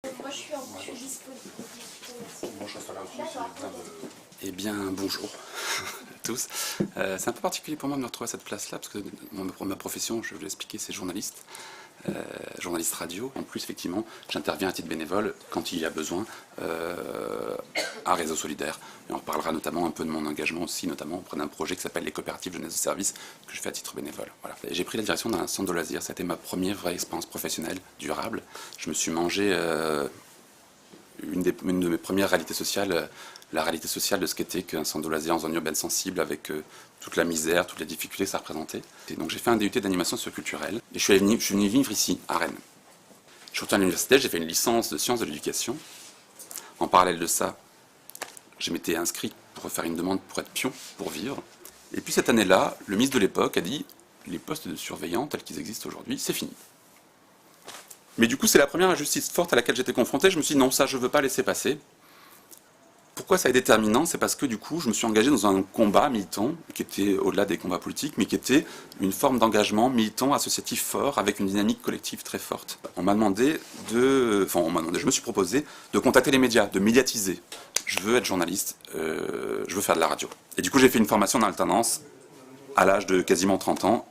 Moi, je suis disponible. Eh bien, bonjour à tous. C'est un peu particulier pour moi de me retrouver à cette place-là, parce que ma profession, je vais l'expliquer, c'est journaliste. Journaliste radio. En plus, effectivement, j'interviens à titre bénévole quand il y a besoin à Réseau Solidaire. Et on reparlera notamment un peu de mon engagement aussi, notamment auprès d'un projet qui s'appelle les coopératives jeunesse de service, que je fais à titre bénévole. Voilà. J'ai pris la direction d'un centre de loisirs. Ça a été ma première vraie expérience professionnelle durable. Je me suis mangé une de mes premières réalités sociales, la réalité sociale de ce qu'était qu'un centre de loisirs en zone urbaine sensible avec toute la misère, toutes les difficultés que ça représentait. Et donc j'ai fait un DUT d'animation socioculturelle et je suis venu vivre ici, à Rennes. Je suis retourné à l'université, j'ai fait une licence de sciences de l'éducation. En parallèle de ça, je m'étais inscrit pour faire une demande pour être pion, pour vivre. Et puis cette année-là, le ministre de l'époque a dit les postes de surveillants tels qu'ils existent aujourd'hui, c'est fini. Mais du coup, c'est la première injustice forte à laquelle j'étais confronté. Je me suis dit non, ça je ne veux pas laisser passer. Pourquoi ça est déterminant? C'est parce que du coup, je me suis engagé dans un combat militant, qui était au-delà des combats politiques, mais qui était une forme d'engagement militant associatif fort, avec une dynamique collective très forte. On m'a demandé je me suis proposé de contacter les médias, de médiatiser. Je veux être journaliste, je veux faire de la radio. Et du coup, j'ai fait une formation en alternance à l'âge de quasiment 30 ans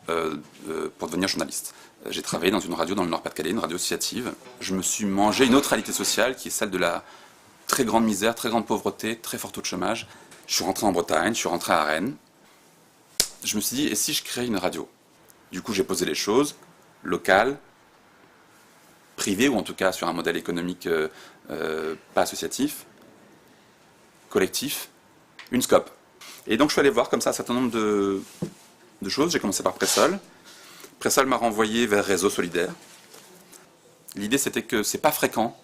pour devenir journaliste. J'ai travaillé dans une radio dans le Nord-Pas-de-Calais, une radio associative. Je me suis mangé une autre réalité sociale qui est celle de la très grande misère, très grande pauvreté, très fort taux de chômage. Je suis rentré en Bretagne, je suis rentré à Rennes. Je me suis dit, et si je créais une radio? Du coup, j'ai posé les choses, locales, privées, ou en tout cas sur un modèle économique pas associatif, collectif, une scope. Et donc je suis allé voir comme ça un certain nombre de choses. J'ai commencé par Pressol. Pressol m'a renvoyé vers Réseau Solidaire. L'idée c'était que c'est pas fréquent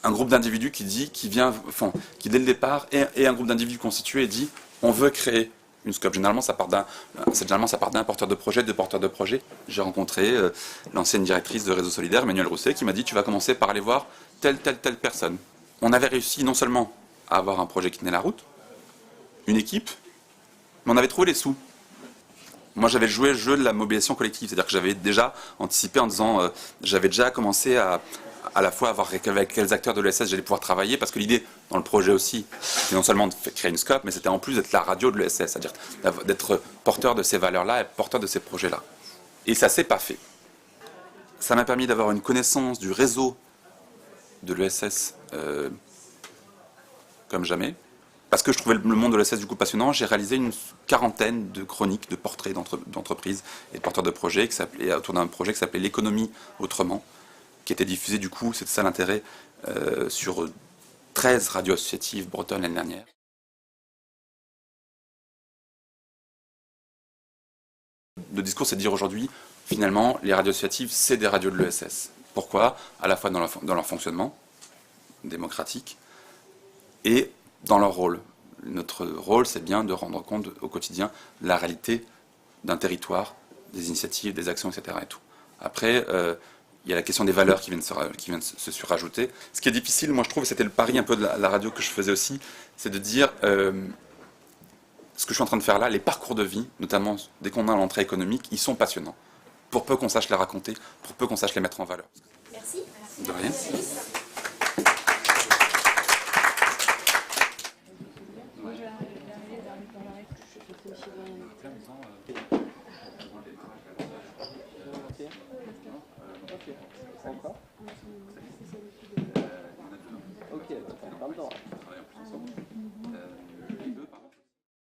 un groupe d'individus qui dès le départ est un groupe d'individus constitué et dit on veut créer une scope. Généralement ça part d'un porteur de projet, deux porteurs de projet. J'ai rencontré l'ancienne directrice de Réseau Solidaire, Emmanuelle Rousset, qui m'a dit tu vas commencer par aller voir telle personne. On avait réussi non seulement à avoir un projet qui tenait la route, une équipe, mais on avait trouvé les sous. Moi, j'avais joué le jeu de la mobilisation collective, c'est-à-dire que j'avais déjà anticipé en disant, j'avais déjà commencé à la fois à voir avec quels acteurs de l'ESS j'allais pouvoir travailler, parce que l'idée dans le projet aussi, c'était non seulement de créer une scope, mais c'était en plus d'être la radio de l'ESS, c'est-à-dire d'être porteur de ces valeurs-là et porteur de ces projets-là. Et ça s'est pas fait. Ça m'a permis d'avoir une connaissance du réseau de l'ESS comme jamais. Parce que je trouvais le monde de l'ESS du coup passionnant, j'ai réalisé une quarantaine de chroniques, de portraits d'entreprises et de porteurs de projets autour d'un projet qui s'appelait L'économie autrement, qui était diffusé du coup, c'était ça l'intérêt, sur 13 radios associatives bretonnes l'année dernière. Le discours, c'est de dire aujourd'hui, finalement, les radios associatives, c'est des radios de l'ESS. Pourquoi? À la fois dans leur fonctionnement démocratique et dans leur rôle. Notre rôle, c'est bien de rendre compte au quotidien de la réalité d'un territoire, des initiatives, des actions, etc. Et tout. Après, il y a la question des valeurs qui viennent se surajouter. Ce qui est difficile, moi je trouve, c'était le pari un peu de la radio que je faisais aussi, c'est de dire, ce que je suis en train de faire là, les parcours de vie, notamment dès qu'on a l'entrée économique, ils sont passionnants. Pour peu qu'on sache les raconter, pour peu qu'on sache les mettre en valeur. Merci. De rien. Ok, pas le temps.